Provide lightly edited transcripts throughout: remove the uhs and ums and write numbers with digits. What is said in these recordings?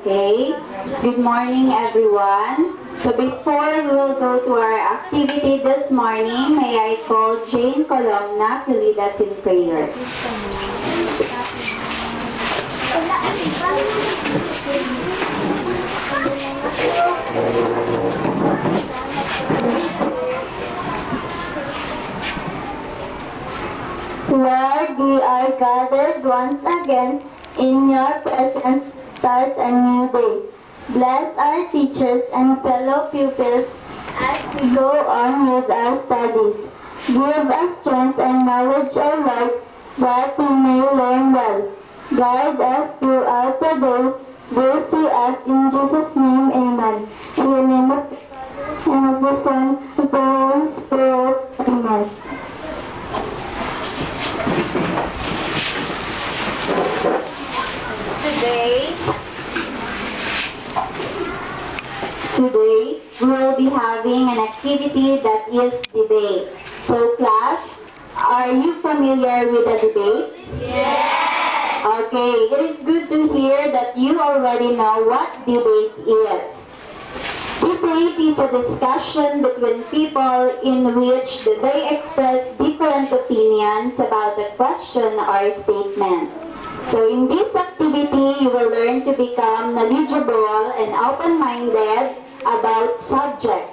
Okay. Good morning, everyone. So before we will go to our activity this morning, may I call Jane Colomna to lead us in prayer. Lord, we are gathered once again in your presence to start a new day. Bless our teachers and fellow pupils as we go on with our studies. Give us strength and knowledge, O Lord, that we may learn well. Guide us throughout the day. This we ask in Jesus' name, amen. In the name of the Father, and of the Son, and of the Holy Spirit, amen. Today, we will be having an activity that is debate. So class, are you familiar with the debate? Yes! Okay, it is good to hear that you already know what debate is. Debate is a discussion between people in which they express different opinions about a question or statement. So in this activity, you will learn to become knowledgeable and open-minded about subjects.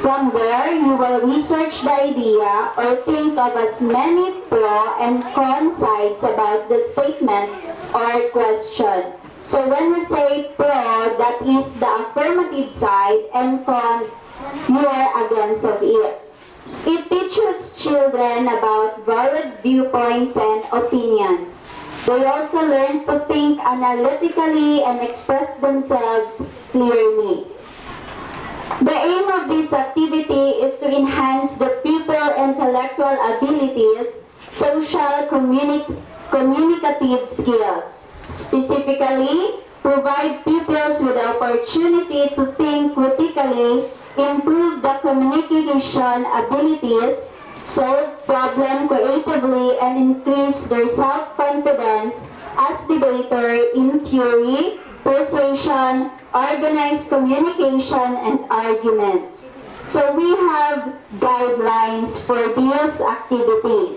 From there, you will research the idea or think of as many pro and con sides about the statement or question. So when we say pro, that is the affirmative side, and con, you are against of it. It teaches children about varied viewpoints and opinions. They also learn to think analytically and express themselves clearly. The aim of this activity is to enhance the pupil intellectual abilities, social communicative skills. Specifically, provide pupils with the opportunity to think critically, improve the communication abilities, solve problems creatively, and increase their self-confidence as debater in theory, persuasion, organized communication, and arguments. So we have guidelines for this activity.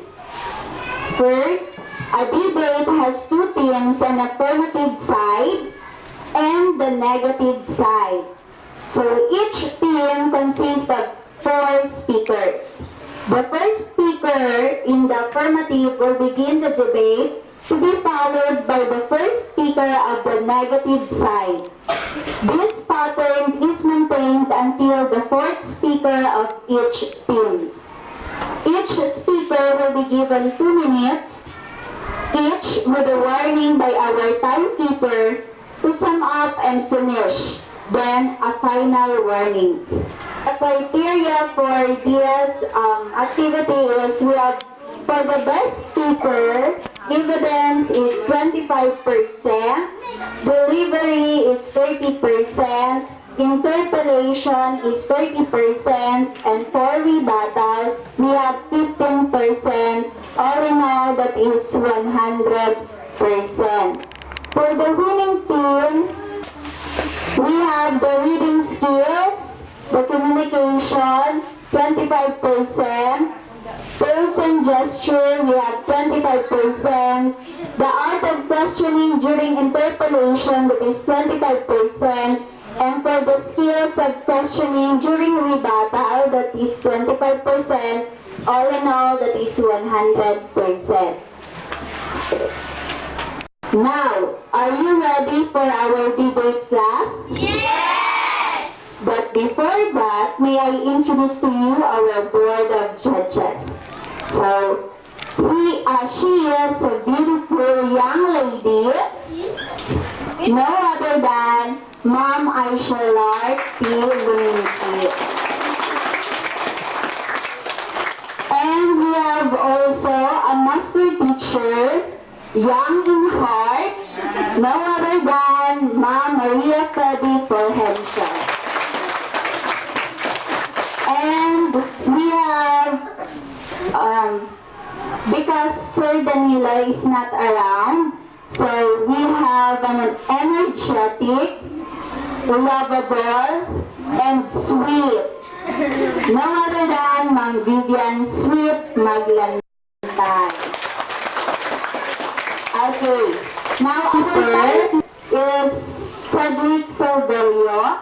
First, a debate has two teams, an affirmative side and the negative side. So each team consists of 4 speakers. The first speaker in the affirmative will begin the debate, to be followed by the first speaker of the negative side. This pattern is maintained until the 4th speaker of each team. Each speaker will be given 2 minutes, each with a warning by our timekeeper to sum up and finish, then a final warning. The criteria for this activity is we have, for the best speaker, evidence is 25%, delivery is 30%, interpellation is 30%, and for rebuttal, we have 15%. All in all, that is 100%. For the winning team, we have the reading skills, the communication, 25%, person gesture, we have 25%, the art of questioning during interpellation, that is 25%, and for the skills of questioning during rebuttal, that is 25%, all in all, that is 100%. Now, are you ready for our debate class? Yes! But before that, may I introduce to you our board of judges. So, she is a beautiful young lady, no other than Ma'am Sheryl P. Luminti. And we have also a master teacher, young in heart, no other than Ma'am Maria Freddy Polhenshaw. And we have, because Sir Danilo is not around, So we have an energetic, lovable, and sweet. No other than Mang Vivian Sweet Maglantay. Okay, now our third is Cedric Silverio.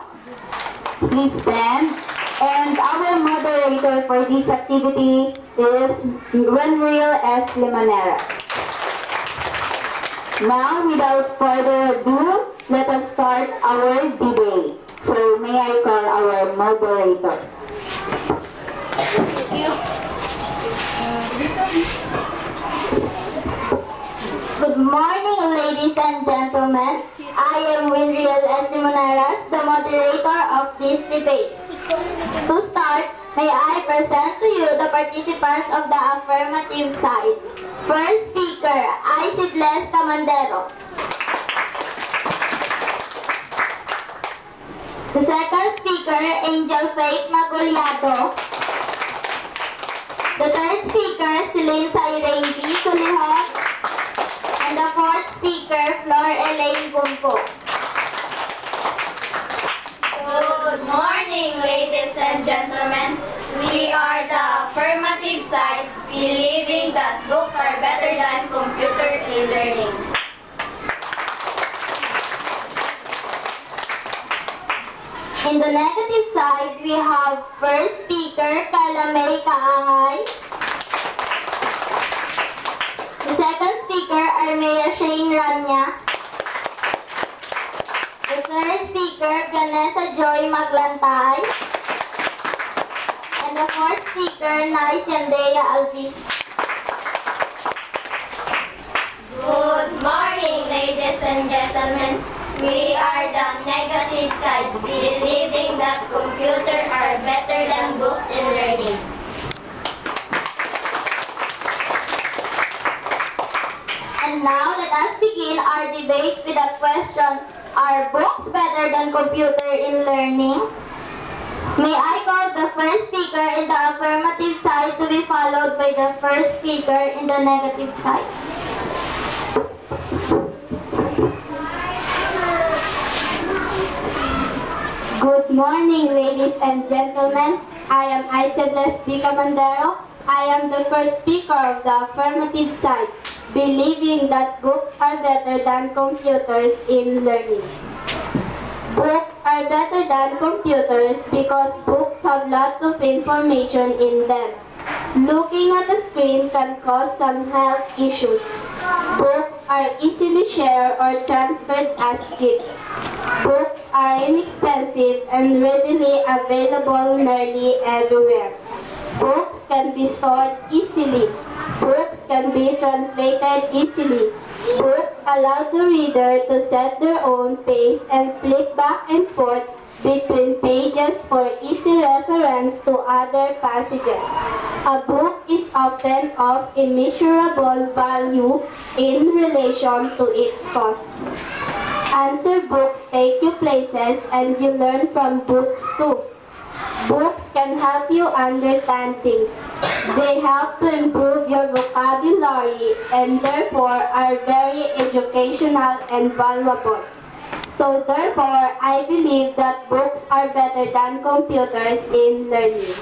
Please stand. And our moderator for this activity is Renreal S. Limonera. Now, without further ado, let us start our debate. So, may I call our moderator? Good morning, ladies and gentlemen. I am Winriel S. Limoneras, the moderator of this debate. To start, may I present to you the participants of the affirmative side. First speaker, Isibles Camandero. The second speaker, Angel Faith Maguliado. The third speaker, Celine Sairene B. Sulihot. And the fourth speaker, Flor Elaine Gumpo. Good morning, ladies and gentlemen. We are the affirmative side, believing that books are better than computers in learning. In the negative side, we have first speaker, Carla May Kaangay. The second speaker, Armea Shane Rania. The third speaker, Vanessa Joy Maglantay. And the fourth speaker, Nais Yandea Alvis. Good morning, ladies and gentlemen. We are the negative side, believing that computers are better than books in learning. And now let us begin our debate with a question. Are books better than computer in learning? May I call the first speaker in the affirmative side to be followed by the first speaker in the negative side. Good morning, ladies and gentlemen. I am Isibles D. Camandero. I am the first speaker of the affirmative side, believing that books are better than computers in learning. Books are better than computers because books have lots of information in them. Looking at the screen can cause some health issues. Books are easily shared or transferred as gifts. Books are inexpensive and readily available nearly everywhere. Books can be stored easily. Books can be translated easily. Books allow the reader to set their own pace and flip back and forth between pages for easy reference to other passages. A book is often of immeasurable value in relation to its cost. Answer books take you places and you learn from books too. Books can help you understand things. They help to improve your vocabulary and therefore are very educational and valuable. So therefore, I believe that books are better than computers in learning.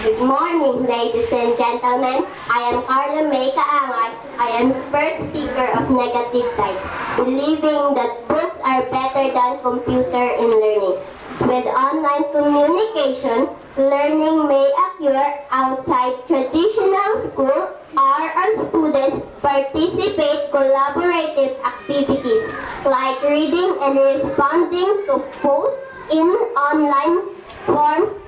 Good morning, ladies and gentlemen. I am Carla May Kaangay. I am the first speaker of negative side, believing that books are better than computer in learning. With online communication, learning may occur outside traditional school or our students participate collaborative activities like reading and responding to posts in online form,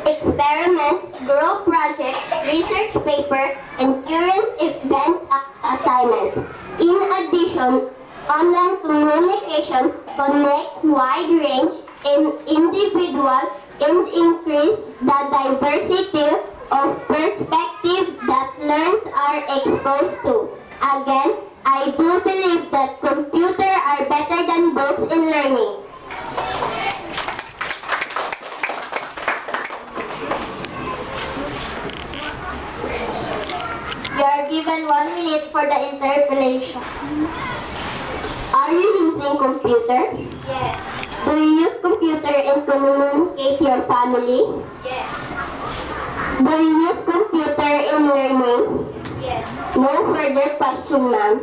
experiments, group projects, research paper, and current event assignments. In addition, online communication connects wide range in individuals and increase the diversity of perspectives that learners are exposed to. Again, I do believe that computers are better than books in learning. given 1 minute for the interpolation. Are you using computer? Yes. Do you use computer in communicate your family? Yes. Do you use computer in learning? Yes. No further question, ma'am.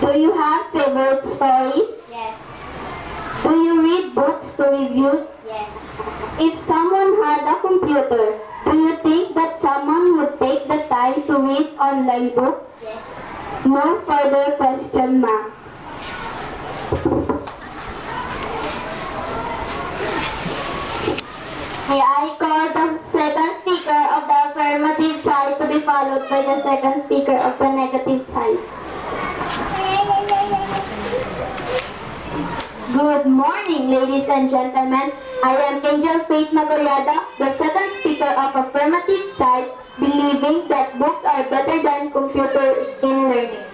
Do you have favorite stories? Yes. Do you read books to review? Yes. If someone had a computer, do you think that someone would take the time to read online books? Yes. No further question, ma'am. May I call the second speaker of the affirmative side to be followed by the second speaker of the negative side. Good morning, ladies and gentlemen. I am Angel Faith Magoriada, the second speaker of affirmative side, believing that books are better than computers in learning.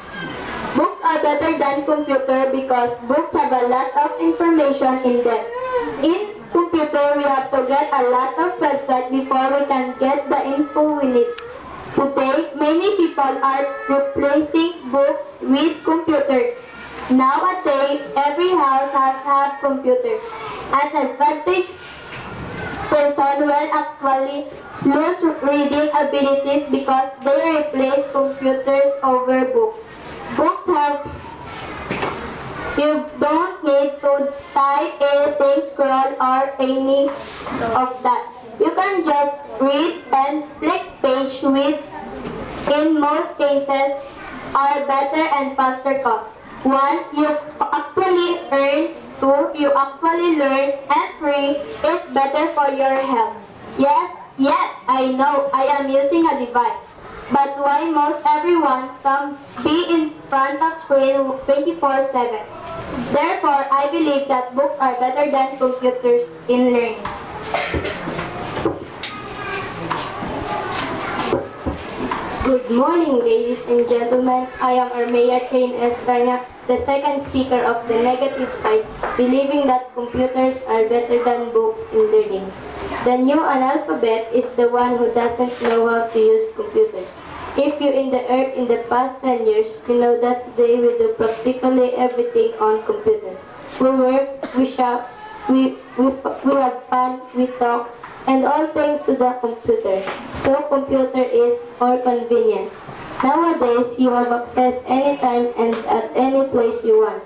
Books are better than computer because books have a lot of information in them. In computer, we have to get a lot of websites before we can get the info we need. Today, many people are replacing books with computers. Nowadays, every house has computers. An advantage person will actually lose reading abilities because they replace computers over books. Books have You don't need to type anything, scroll or any of that. You can just read and flip page with, in most cases, are better and faster cost. 1. You actually earn. 2. You actually learn. And 3. It's better for your health. Yes, I know I am using a device. But why most everyone some be in front of screen 24/7? Therefore, I believe that books are better than computers in learning. Good morning, ladies and gentlemen. I am Armea Chain Espana, the second speaker of the negative side, believing that computers are better than books in learning. The new analphabet is the one who doesn't know how to use computers. If you in the earth in the past 10 years, you know that today we do practically everything on computer. We work, we shop, we have fun, we talk, and all thanks to the computer. So computer is more convenient. Nowadays, you have access anytime and at any place you want.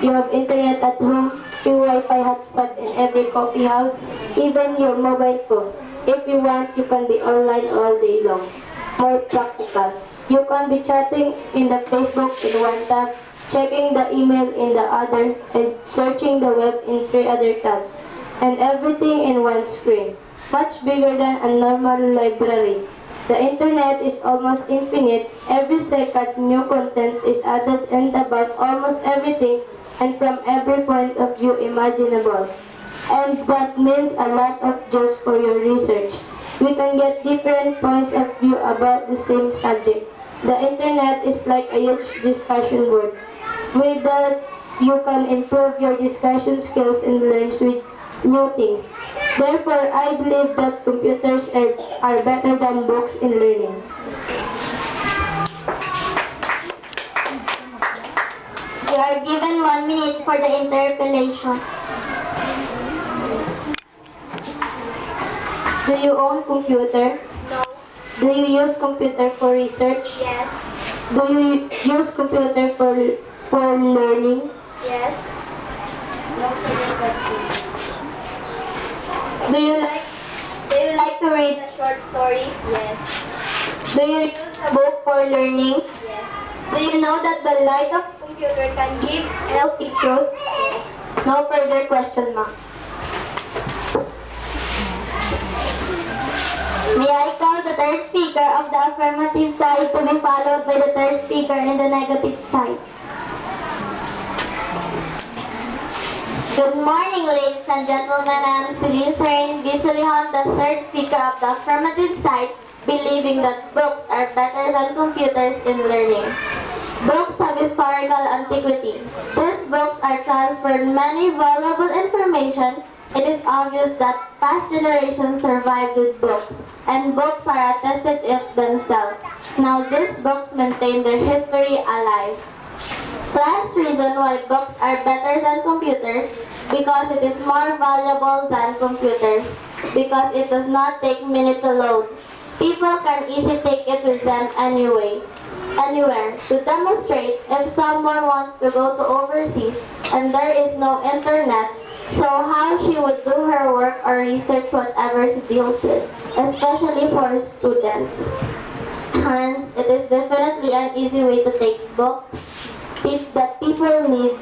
You have internet at home, free Wi-Fi hotspot in every coffee house, even your mobile phone. If you want, you can be online all day long. More practical. You can be chatting in the Facebook in one tab, checking the email in the other, and searching the web in 3 other tabs, and everything in one screen. Much bigger than a normal library. The internet is almost infinite. Every second, new content is added and about almost everything and from every point of view imaginable. And that means a lot of juice for your research. We can get different points of view about the same subject. The internet is like a huge discussion board. With that, you can improve your discussion skills and learn with new things. Therefore, I believe that computers are better than books in learning. You are given 1 minute for the interpellation. Do you own computer? No. Do you use computer for research? Yes. Do you use computer for learning? Yes. Do you like to read? A short story? Yes. Do you use a book for learning? Yes. Do you know that the light of Computer can give health issues? No further question, ma'am. May I call the third speaker of the affirmative side to be followed by the third speaker in the negative side. Good morning, ladies and gentlemen. I am Celine Train Bisolihan, the third speaker of the affirmative side, believing that books are better than computers in learning. Books have historical antiquity. These books are transferred many valuable information It is obvious that past generations survived with books, and books are attested of themselves. Now these books maintain their history alive. Last reason why books are better than computers, because it is more valuable than computers, because it does not take minutes to load. People can easily take it with them anywhere. To demonstrate, if someone wants to go to overseas and there is no internet, so how she would do her work or research whatever she deals with, especially for students. Hence, it is definitely an easy way to take books that people need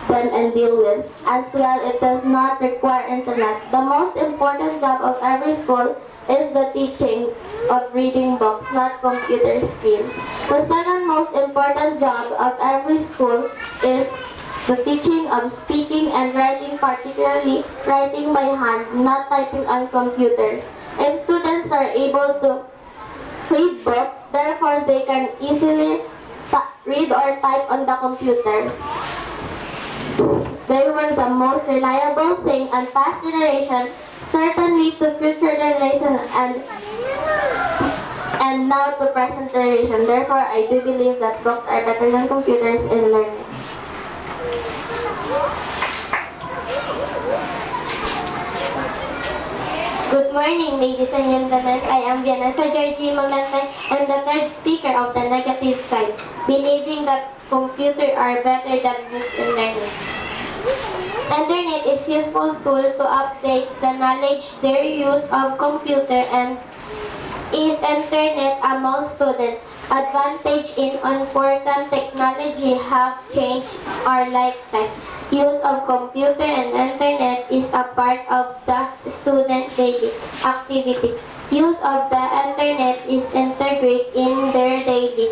them and deal with. As well, it does not require internet. The most important job of every school is the teaching of reading books, not computer screens. The second most important job of every school is the teaching of speaking and writing, particularly writing by hand, not typing on computers. If students are able to read books, therefore they can easily read or type on the computers. They were the most reliable thing on past generation, certainly to future generation and now to present generation. Therefore, I do believe that books are better than computers in learning. Good morning, ladies and gentlemen. I am Vanessa Georgie Maglantan. I'm the third speaker of the negative side, believing that computers are better than books in learning. Internet is useful tool to update the knowledge. Their use of computer and is internet among students. Advantage in important technology have changed our lifestyle. Use of computer and internet is a part of the student daily activity. Use of the internet is integrated in their daily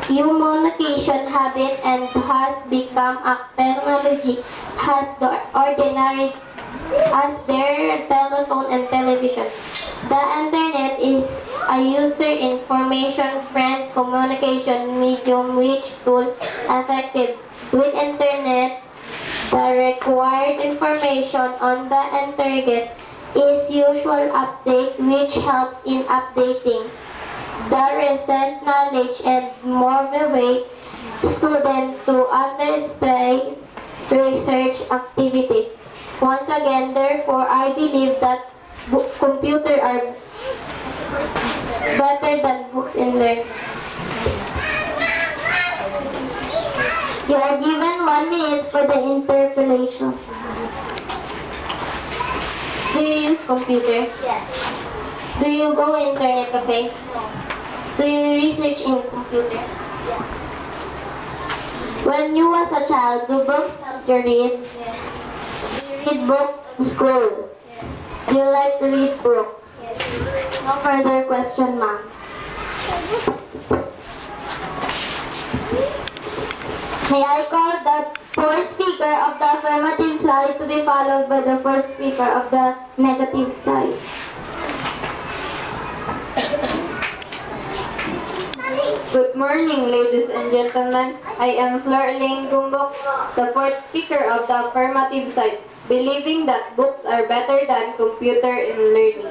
communication habit and has become a technology has the ordinary as their telephone and television. The internet is a user information friend communication medium which tool effective. With internet, the required information on the internet is usual update which helps in updating the recent knowledge and motivate students to understand research activity. Once again, therefore, I believe that computers are better than books in learning. You are given 1 minute for the interpolation. Do you use computer? Yes. Do you go internet cafe? Do you research in computers? Yes. When you was a child, do books help you read? Yes. Do you read books in school? Do you like to read books? Yes. No further question, ma'am. May I call the fourth speaker of the affirmative side to be followed by the fourth speaker of the negative side. Good morning, ladies and gentlemen. I am Flor Elaine Gumbok, the fourth speaker of the affirmative side, believing that books are better than computer in learning.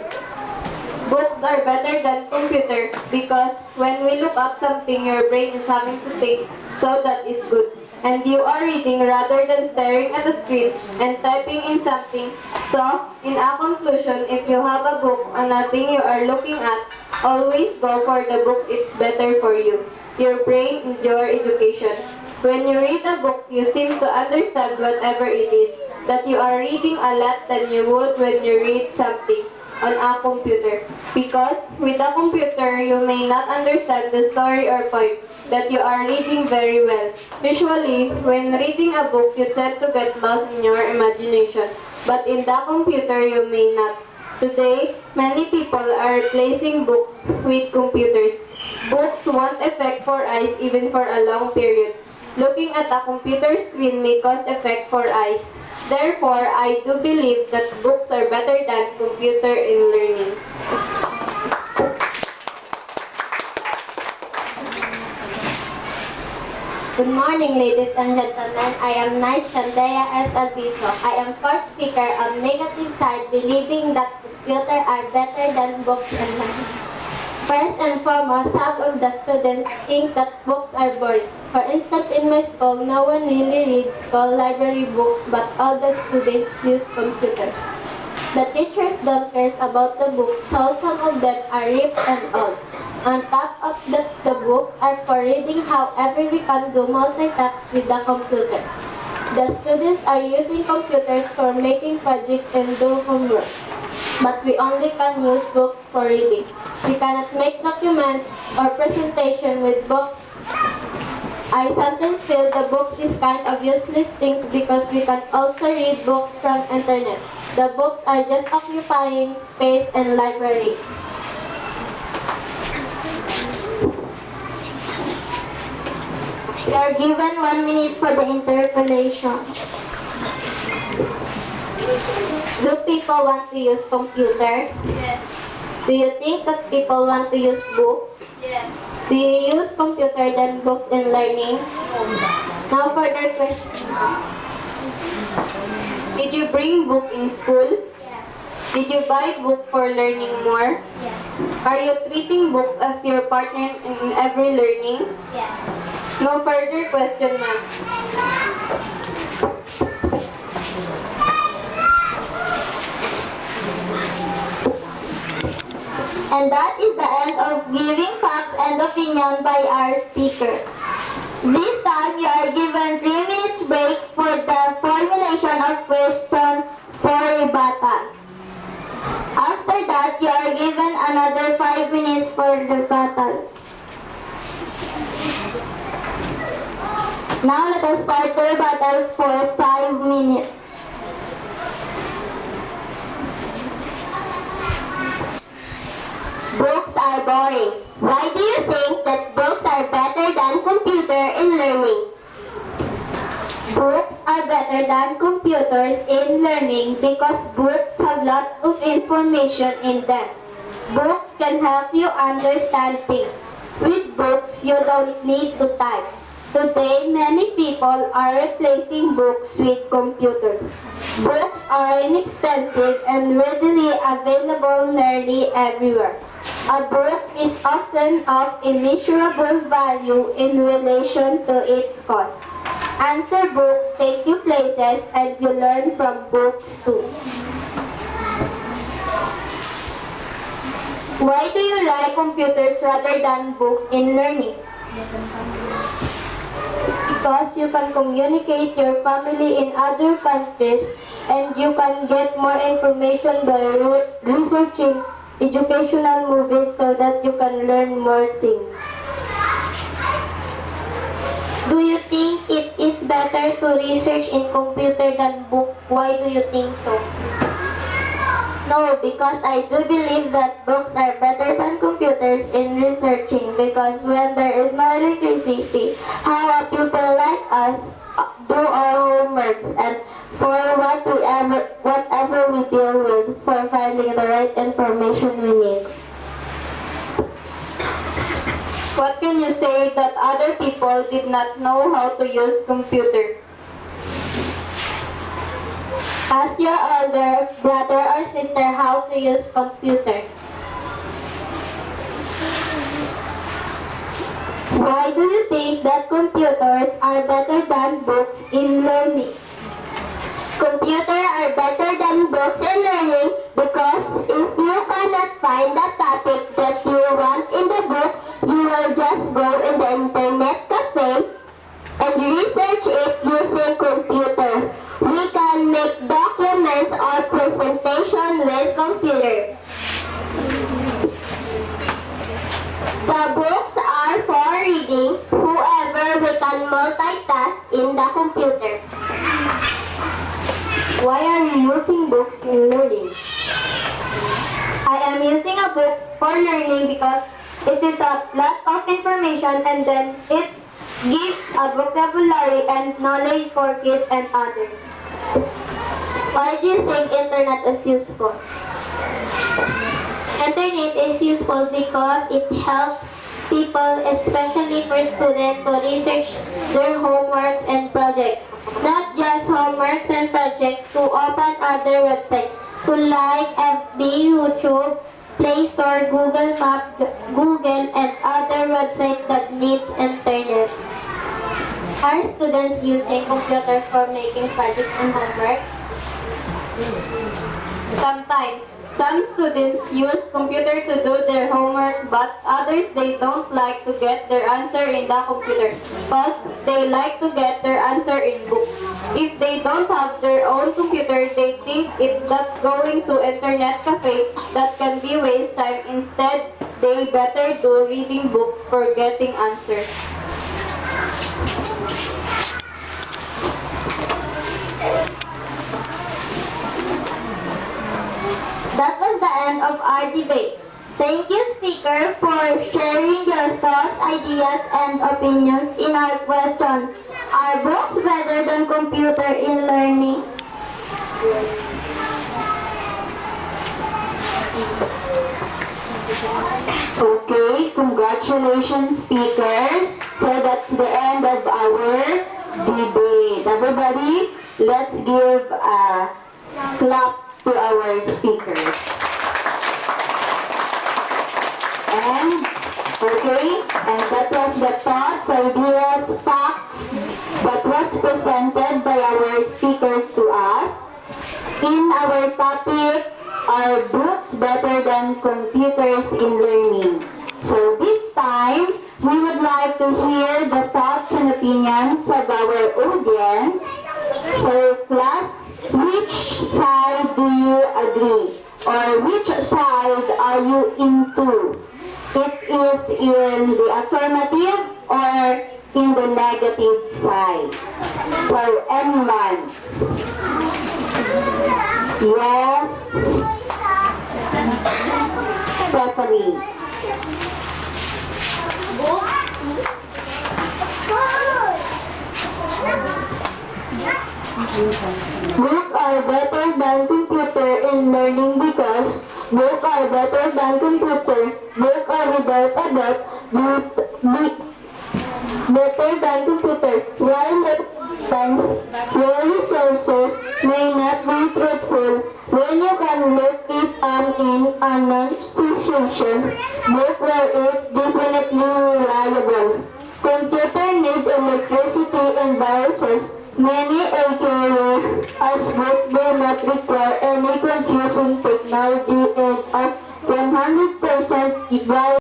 Books are better than computer because when we look up something, your brain is having to think, so that is good. And you are reading rather than staring at a screen and typing in something. So, in a conclusion, if you have a book on a thing you are looking at, always go for the book. It's better for you, your brain, and your education. When you read a book, you seem to understand whatever it is, that you are reading a lot than you would when you read something on a computer. Because with a computer, you may not understand the story or point that you are reading very well. Usually, when reading a book, you tend to get lost in your imagination. But in the computer, you may not. Today, many people are replacing books with computers. Books won't affect for eyes even for a long period. Looking at a computer screen may cause effect for eyes. Therefore, I do believe that books are better than computer in learning. Good morning, ladies and gentlemen. I am Nice Shandaya S. Alviso. I am first speaker of negative side, believing that computers are better than books and learning. First and foremost, some of the students think that books are boring. For instance, in my school, no one really reads school library books, but all the students use computers. The teachers don't care about the books, so some of them are ripped and old. On top of that, the books are for reading, however we can do multitask with the computer. The students are using computers for making projects and do homework. But we only can use books for reading. We cannot make documents or presentation with books. I sometimes feel the book is kind of useless things because we can also read books from internet. The books are just occupying space in library. You are given 1 minute for the interpolation. Do people want to use computer? Yes. Do you think that people want to use book? Yes. Do you use computer than books in learning? Now further question. Did you bring book in school? Yes. Did you buy book for learning more? Yes. Are you treating books as your partner in every learning? Yes. No further question, ma'am. And that is the end of giving facts and opinion by our speaker. This time you are given 3 minutes break for the formulation of question for rebuttal. After that, you are given another 5 minutes for rebuttal. Now let us start the rebuttal for 5 minutes. Books are boring. Why do you think that books are better than computer in learning? Books are better than computers in learning because books have lots of information in them. Books can help you understand things. With books, you don't need to type. Today, many people are replacing books with computers. Books are inexpensive and readily available nearly everywhere. A book is often of immeasurable value in relation to its cost. Answer books take you places and you learn from books too. Why do you like computers rather than books in learning? Because you can communicate your family in other countries and you can get more information by researching educational movies so that you can learn more things. Do you think it is better to research in computer than book? Why do you think so? No, because I do believe that books are better than computers in researching because when there is no electricity, how a pupil like us do our homeworks and for whatever we deal with for finding the right information we need. What can you say that other people did not know how to use computer? Ask your older brother or sister how to use computer. Why do you think that computers are better than books in learning? Computers are better than books in learning because if you cannot find the topic that you want in the book, you will just go in the internet cafe and research it using computer. We can make documents or presentation with computer. The books are for reading. However, we can multitask in the computer. Why are you using books in learning? I am using a book for learning because it is a lot of information and then it gives a vocabulary and knowledge for kids and others. Why do you think internet is useful? Internet is useful because it helps people, especially for students, to research their homeworks and projects. Not just homeworks and projects, to open other websites, to like FB, YouTube, Play Store, Google Map, Google, and other websites that needs internet. Are students using computers for making projects and homework? Sometimes, some students use computer to do their homework, but others they don't like to get their answer in the computer because they like to get their answer in books. If they don't have their own computer, they think it's just going to internet cafe that can be waste time. Instead, they better do reading books for getting answers. That was the end of our debate. Thank you, speaker, for sharing your thoughts, ideas, and opinions in our question. Are books better than computer in learning? Okay, congratulations, speakers. So that's the end of our debate. Everybody, let's give a clap to our speakers. And, and that was the thoughts, ideas, facts that was presented by our speakers to us. In our topic, are books better than computers in learning? So this time, we would like to hear the thoughts and opinions of our audience. So class, which side do you agree? Or which side are you into? It is in the affirmative or in the negative side. So anyone? Yes. Stephanie. Books are better than computer in learning because books are better than computer. Books are without a doubt better than computer. While sometimes your resources may not be truthful, when you can look it up in unknown institutions, book where it's definitely reliable. Computer need electricity and viruses. Many AKA as book do not require any confusing technology and are 100% virus.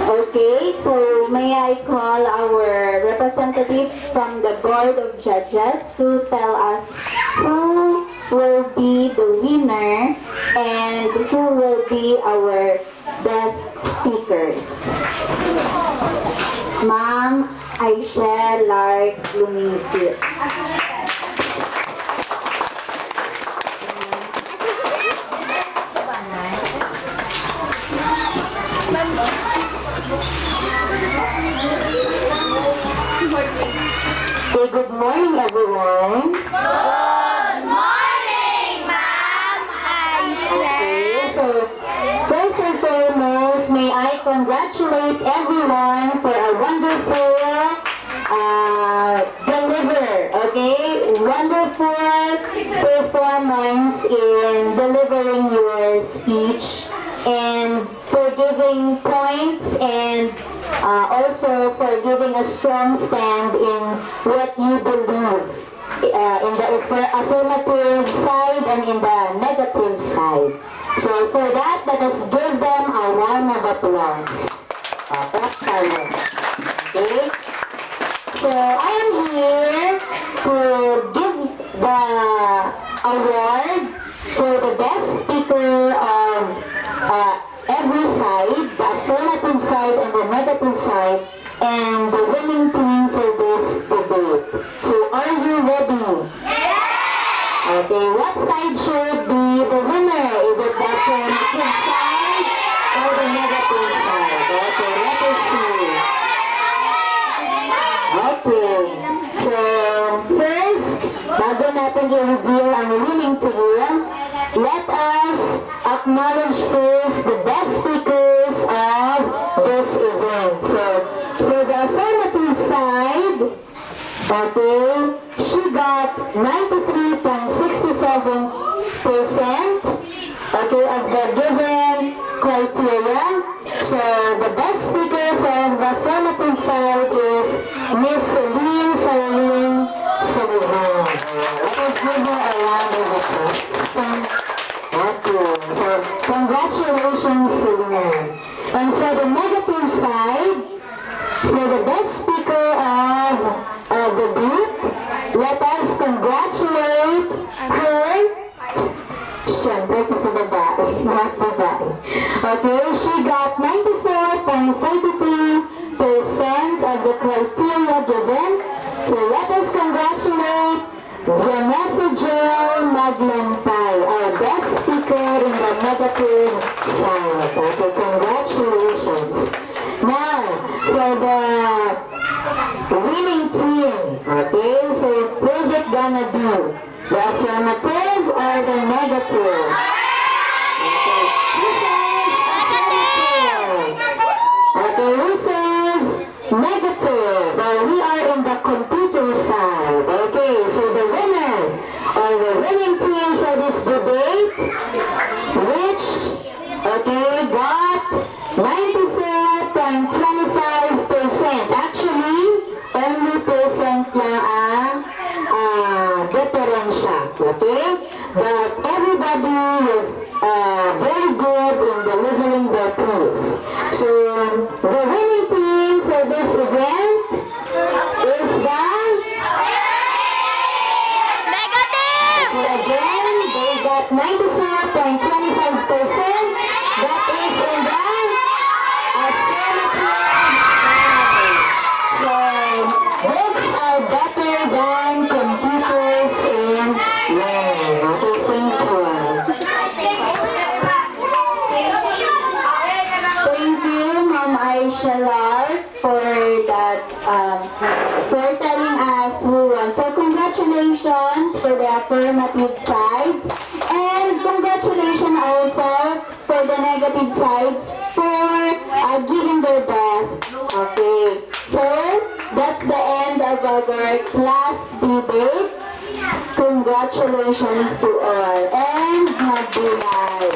Okay, so may I call our representative from the Board of Judges to tell us who will be the winner and who will be our best speakers. Ma'am Aisha Lark Lumingkit. Okay, good morning everyone. Good morning, Ma'am Aisha. Okay, so first and foremost, may I congratulate everyone for a wonderful deliver, okay? Wonderful performance in delivering your speech and for giving points and also for giving a strong stand in what you believe in the affirmative side and in the negative side. So for that, let us give them a round of applause. Okay? So I am here to give the award for the best speaker of every side, the affirmative side and the negative side, and the winning team for this debate. So are you ready? Okay, what side should be the winner? Is it the affirmative side or the negative side? Okay, let us see. Okay, so first, bago natin i-reveal ang winning team, let us acknowledge first the best speakers of this event. So Okay, she got 93.67%, okay, of the given criteria. So the best speaker from the affirmative side is Miss Celine Sullivan. Let us give her a round of applause. Okay, so congratulations, Celine. And for the negative side, for the best speaker of the group, let us congratulate her. Siyempre, kasi babae, not babae. Okay, she got 94.33% of the criteria given. So let us congratulate Vanessa Joel Maglantay, our best speaker in the negative side. Okay, congratulations. Now, for the winning team, okay, so who's it gonna be? The affirmative or the negative? Okay, who says affirmative? Okay, who says negative? Well, we are in the computer side. Okay, so the winner or the winning team for this debate, which, okay, got 94.25%. Actually, only percent lang ang differensya. Okay? But everybody was very good in delivering their piece. So, the winning team for this event is the Negative! okay, again, they got 94.25%. That is in the affirmative side. So, books are better than computers in learning. Okay, thank you. Thank you, Ma'am Aisha, for that, for telling us who won. So congratulations for the affirmative sides, and congratulations also for the negative sides for giving their best. Okay, so that's the end of our class debate. Congratulations to all, and mabuhay.